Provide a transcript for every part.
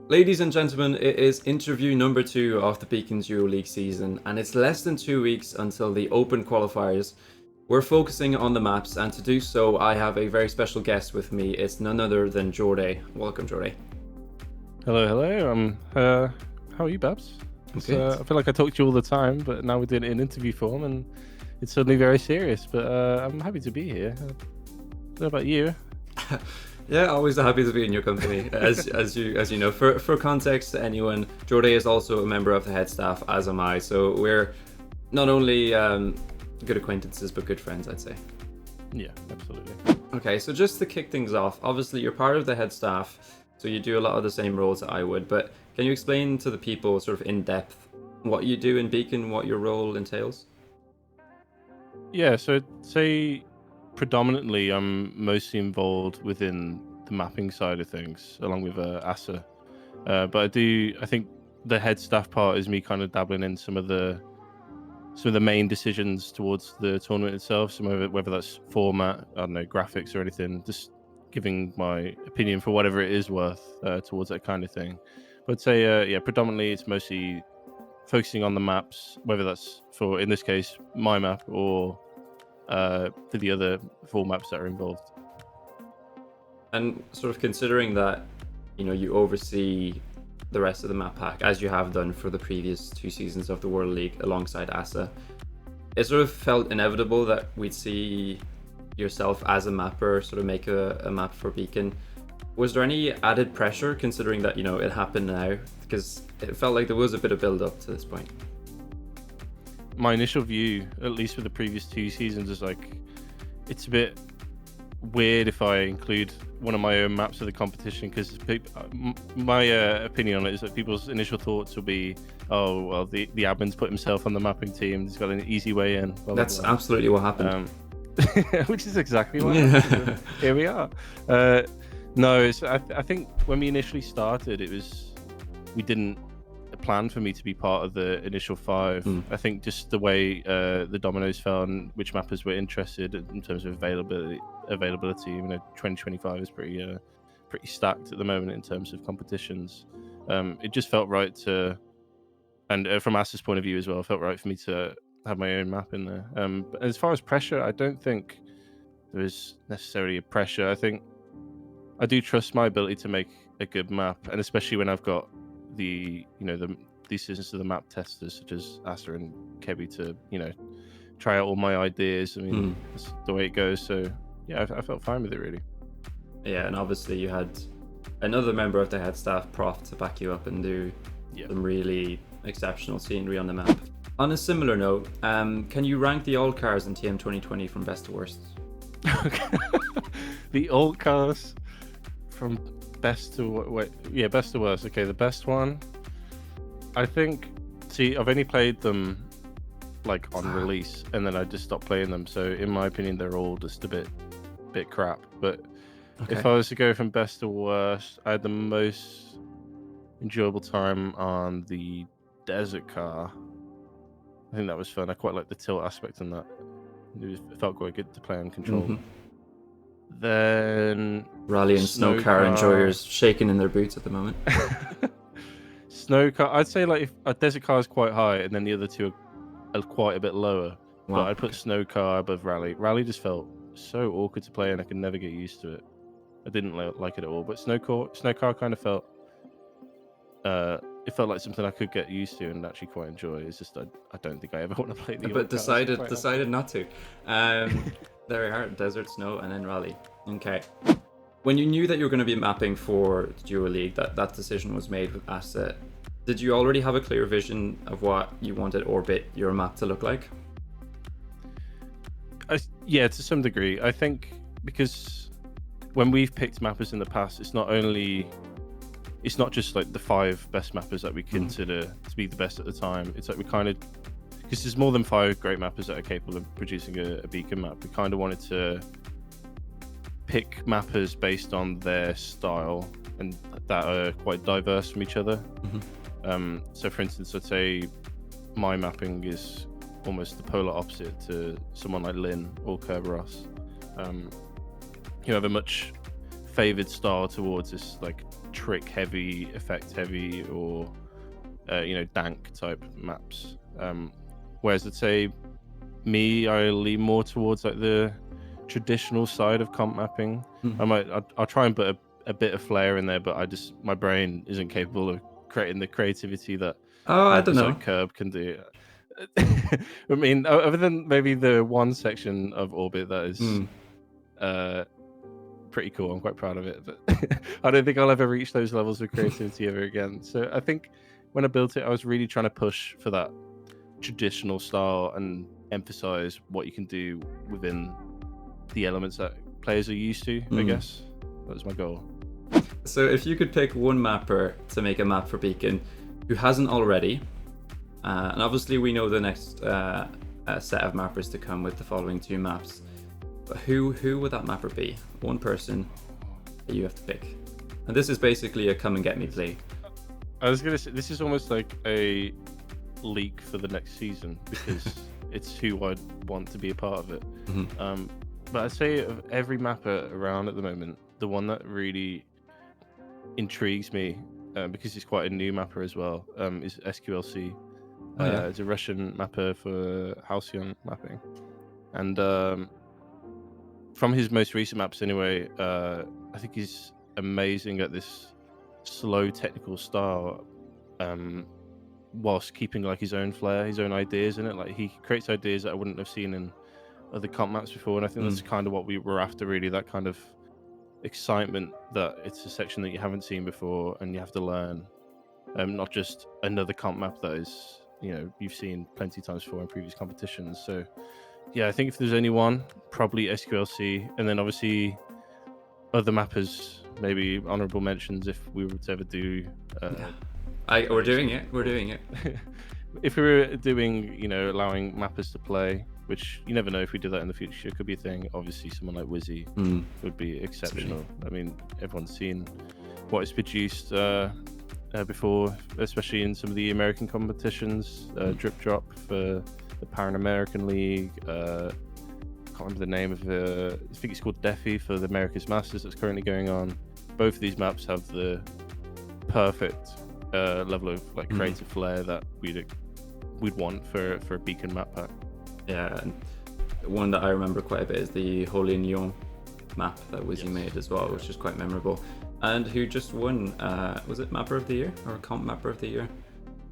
Ladies and gentlemen, it is interview number 2 of the Beacons EuroLeague season, and it's less than 2 weeks until the Open qualifiers. We're focusing on the maps, and to do so, I have a very special guest with me. It's none other than Jorday. Welcome, Jorday. Hello. How are you, Babs? I feel like I talk to you all the time, but now we're doing it in interview form, and it's suddenly very serious. But I'm happy to be here. What about you? Yeah, always happy to be in your company. As you know, for context to anyone, Jorday is also a member of the head staff, as am I. So we're not only good acquaintances, but good friends, I'd say. Yeah, absolutely. Okay, so just to kick things off, obviously you're part of the head staff, so you do a lot of the same roles that I would. But can you explain to the people, sort of in depth, what you do in Beacon, what your role entails? Yeah, so I'd say predominantly I'm mostly involved within the mapping side of things, along with ASA. But I think the head staff part is me kind of dabbling in some of the main decisions towards the tournament itself. So whether that's format, I don't know, graphics or anything, just giving my opinion for whatever it is worth towards that kind of thing. But I'd say, predominantly it's mostly focusing on the maps, whether that's for, in this case, my map or for the other 4 maps that are involved. And sort of considering that, you oversee the rest of the map pack, as you have done for the previous 2 seasons of the World League alongside ASA, it sort of felt inevitable that we'd see yourself as a mapper sort of make a map for Beacon. Was there any added pressure considering that, it happened now? Because it felt like there was a bit of build up to this point. My initial view, at least for the previous 2 seasons, is like it's a bit weird if I include one of my own maps of the competition, because my opinion on it is that people's initial thoughts will be, oh well, the admin's put himself on the mapping team, he's got an easy way in. That's absolutely what happened. Which is exactly what happened. Here we are. No, I think when we initially started, we didn't plan for me to be part of the initial 5. I think just the way the dominoes fell and which mappers were interested in terms of availability. 2025 is pretty stacked at the moment in terms of competitions. It just felt right and from ASA's point of view as well, it felt right for me to have my own map in there. But as far as pressure, I don't think there is necessarily a pressure. I think I do trust my ability to make a good map, and especially when I've got the assistance of the map testers such as ASA and Kebby to try out all my ideas. I mean, that's the way it goes. So yeah, I felt fine with it, really. Yeah, and obviously you had another member of the head staff, Prof, to back you up and do some really exceptional scenery on the map. On a similar note, can you rank the alt cars in TM 2020 from best to worst? The alt cars from best to worst. Okay, the best one, I think. See, I've only played them like on release, and then I just stopped playing them. So in my opinion, they're all just a bit crap. But if I was to go from best to worst, I had the most enjoyable time on the desert car. I think that was fun. I quite like the tilt aspect in that. It felt quite good to play on control. Then Rally and snow car enjoyers shaking in their boots at the moment. Snow car, I'd say like if a desert car is quite high, and then the other 2 are quite a bit lower. Wow. But I'd put snow car above rally. Rally just felt so awkward to play, and I could never get used to it. I didn't like it at all. But snow car kind of felt. It felt like something I could get used to and actually quite enjoy. It's just I don't think I ever want to play the. But decided not to. Very hard. Desert, snow, and then rally. Okay. When you knew that you were going to be mapping for Duo League, that decision was made with ASA. Did you already have a clear vision of what you wanted Orbit, your map, to look like? Yeah, to some degree. I think because when we've picked mappers in the past, it's not just like the 5 best mappers that we consider to be the best at the time. It's like we kind of, because there's more than 5 great mappers that are capable of producing a Beacon map. We kind of wanted to pick mappers based on their style and that are quite diverse from each other. So for instance, I'd say my mapping is almost the polar opposite to someone like Lynn or Kerberos, who have a much favored style towards this like trick heavy, effect heavy, or dank type maps. Whereas I'd say I lean more towards like the traditional side of comp mapping. I'll try and put a bit of flair in there, but my brain isn't capable of creating the creativity that I don't mappers know. like Curb can do. I mean, other than maybe the one section of Orbit that is pretty cool, I'm quite proud of it, but I don't think I'll ever reach those levels of creativity ever again. So I think when I built it, I was really trying to push for that traditional style and emphasize what you can do within the elements that players are used to. I guess that was my goal. So if you could pick one mapper to make a map for Beacon who hasn't already, and obviously we know the next set of mappers to come with the following 2 maps, but who would that mapper be? One person that you have to pick. And this is basically a come and get me play. I was gonna say, this is almost like a leak for the next season, because it's who I'd want to be a part of it. But I'd say of every mapper around at the moment, the one that really intrigues me, because it's quite a new mapper as well, is SQLC. It's a Russian mapper for Halcyon mapping, and from his most recent maps anyway, I think he's amazing at this slow technical style, whilst keeping like his own flair, his own ideas in it. Like he creates ideas that I wouldn't have seen in other comp maps before, and I think that's kind of what we were after, really, that kind of excitement that it's a section that you haven't seen before and you have to learn, not just another comp map that is, you've seen plenty of times before in previous competitions. So yeah, I think if there's any one, probably SQLC, and then obviously other mappers, maybe honorable mentions if we were to ever do we're doing it. If we were doing, allowing mappers to play, which you never know if we do that in the future, it could be a thing. Obviously, someone like Wizzy would be exceptional. I mean, everyone's seen what it's produced before, especially in some of the American competitions. Drip Drop for the Pan American League. Can't remember the name of it. I think it's called Defi for the America's Masters that's currently going on. Both of these maps have the perfect level of like creative flair that we'd want for a Beacon map pack. Yeah, and one that I remember quite a bit is the Holy Nyon map that Wizzy made as well, which is quite memorable. And who just won, was it Mapper of the Year or Comp Mapper of the Year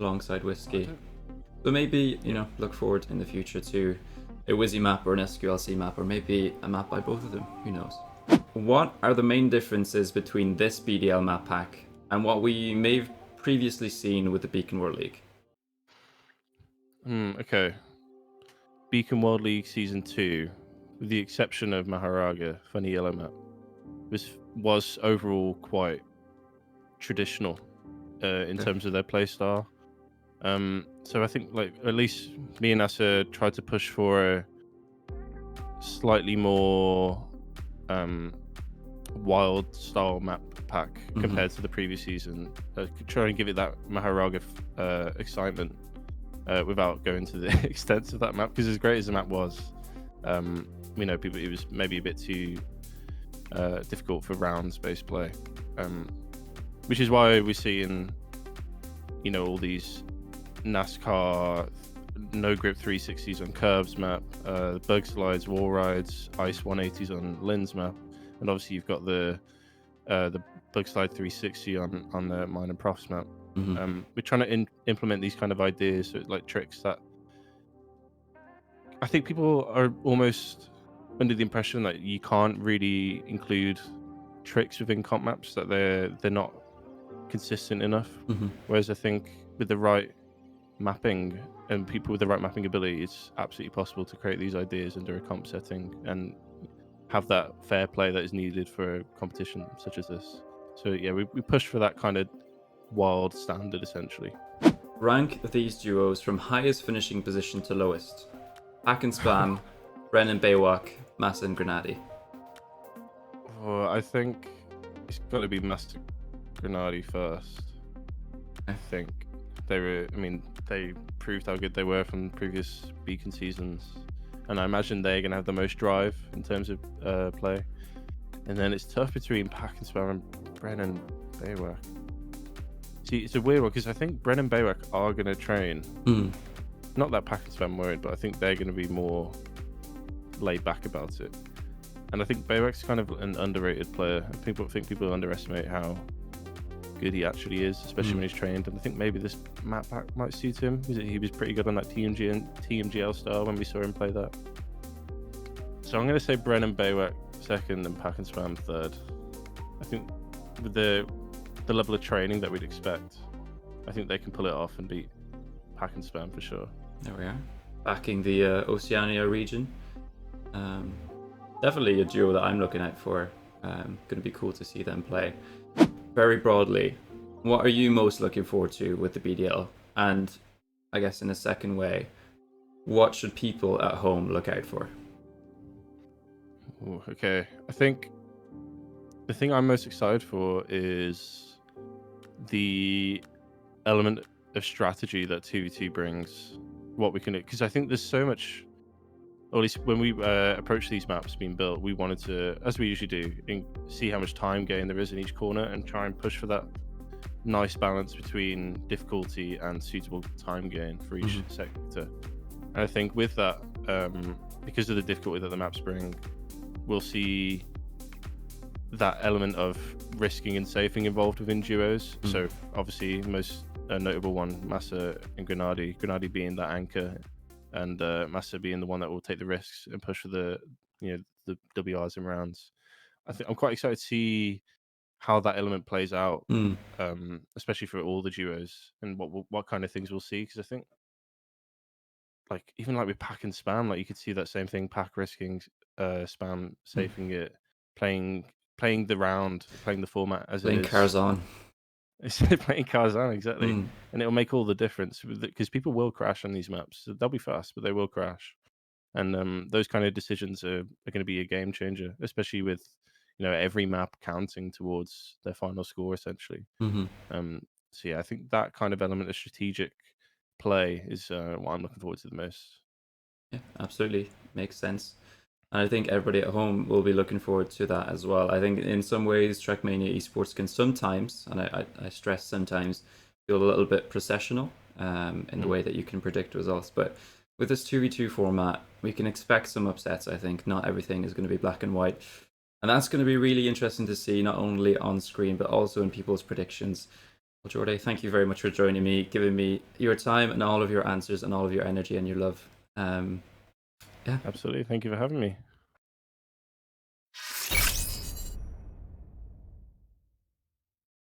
alongside Whiskey? So maybe, look forward in the future to a Wizzy map or an SQLC map, or maybe a map by both of them, who knows. What are the main differences between this BDL map pack and what we may have previously seen with the Beacon World League? Okay. Beacon World League Season 2, with the exception of Maharaga, Funny Yellow Map, was overall quite traditional in terms of their playstyle. So I think, like, at least me and Asa tried to push for a slightly more wild style map pack compared to the previous season. Try and give it that Maharaga excitement without going to the extent of that map, because as great as the map was, people, it was maybe a bit too difficult for rounds-based play, which is why we're seeing, all these NASCAR no grip 360s on Curve's map, bug slides, wall rides, ice 180s on Lynn's map, and obviously you've got the bug slide 360 on the Mine and Prof's map. We're trying to implement these kind of ideas, so like tricks that I think people are almost under the impression that you can't really include tricks within comp maps, that they're not consistent enough. Whereas I think with the right mapping and people with the right mapping ability, it's absolutely possible to create these ideas under a comp setting and have that fair play that is needed for a competition such as this. So yeah, we push for that kind of wild standard essentially. Rank these duos from highest finishing position to lowest. Hack and Spam, Brennan Baywalk, Massa and Grenadi. I think it's got to be Master Grenadi first. I think they proved how good they were from previous Beacon seasons, and I imagine they're going to have the most drive in terms of play. And then it's tough between Pack and Spam and Bren and Baywak. See, it's a weird one because I think Bren and Baywak are going to train. Not that Pack and Spam won't, but I think they're going to be more laid back about it. And I think Baywak's kind of an underrated player. People underestimate how good he actually is, especially when he's trained. And I think maybe this map pack might suit him. He was pretty good on that TMGL style when we saw him play that. So I'm going to say Bren and Baywak second and Pack and Spam third. I think with the level of training that we'd expect, I think they can pull it off and beat Pack and Spam for sure. There we are. Backing the Oceania region. Definitely a duo that I'm looking out for. Going to be cool to see them play. Very broadly, what are you most looking forward to with the BDL? And I guess in a second way, what should people at home look out for? Ooh, okay, I think the thing I'm most excited for is the element of strategy that 2v2 brings. What we can do, because I think there's so much, or at least when we approach these maps being built, we wanted to, as we usually do, see how much time gain there is in each corner and try and push for that nice balance between difficulty and suitable time gain for each sector. And I think with that, because of the difficulty that the maps bring, we'll see that element of risking and safing involved within duos. So obviously most notable one, Massa and Grenadi being that anchor, and Massa being the one that will take the risks and push for the WRs and rounds. I'm quite excited to see how that element plays out, especially for all the duos, and what kind of things we'll see. Because I think, like, even like with Pack and Spam, like you could see that same thing: Pack risking, Spam safing it, playing the round, playing the format as playing it is. Karzan. Playing Karzan, exactly. And it'll make all the difference because people will crash on these maps. They'll be fast, but they will crash. And those kind of decisions are going to be a game changer, especially with every map counting towards their final score essentially. So yeah, I think that kind of element of strategic play is what I'm looking forward to the most. Yeah, absolutely. Makes sense. And I think everybody at home will be looking forward to that as well. I think in some ways, Trackmania Esports can sometimes, and I stress sometimes, feel a little bit processional in the way that you can predict results. But with this 2v2 format, we can expect some upsets, I think. Not everything is going to be black and white. And that's going to be really interesting to see, not only on screen, but also in people's predictions. Well, Jorday, thank you very much for joining me, giving me your time and all of your answers and all of your energy and your love. Yeah, absolutely. Thank you for having me.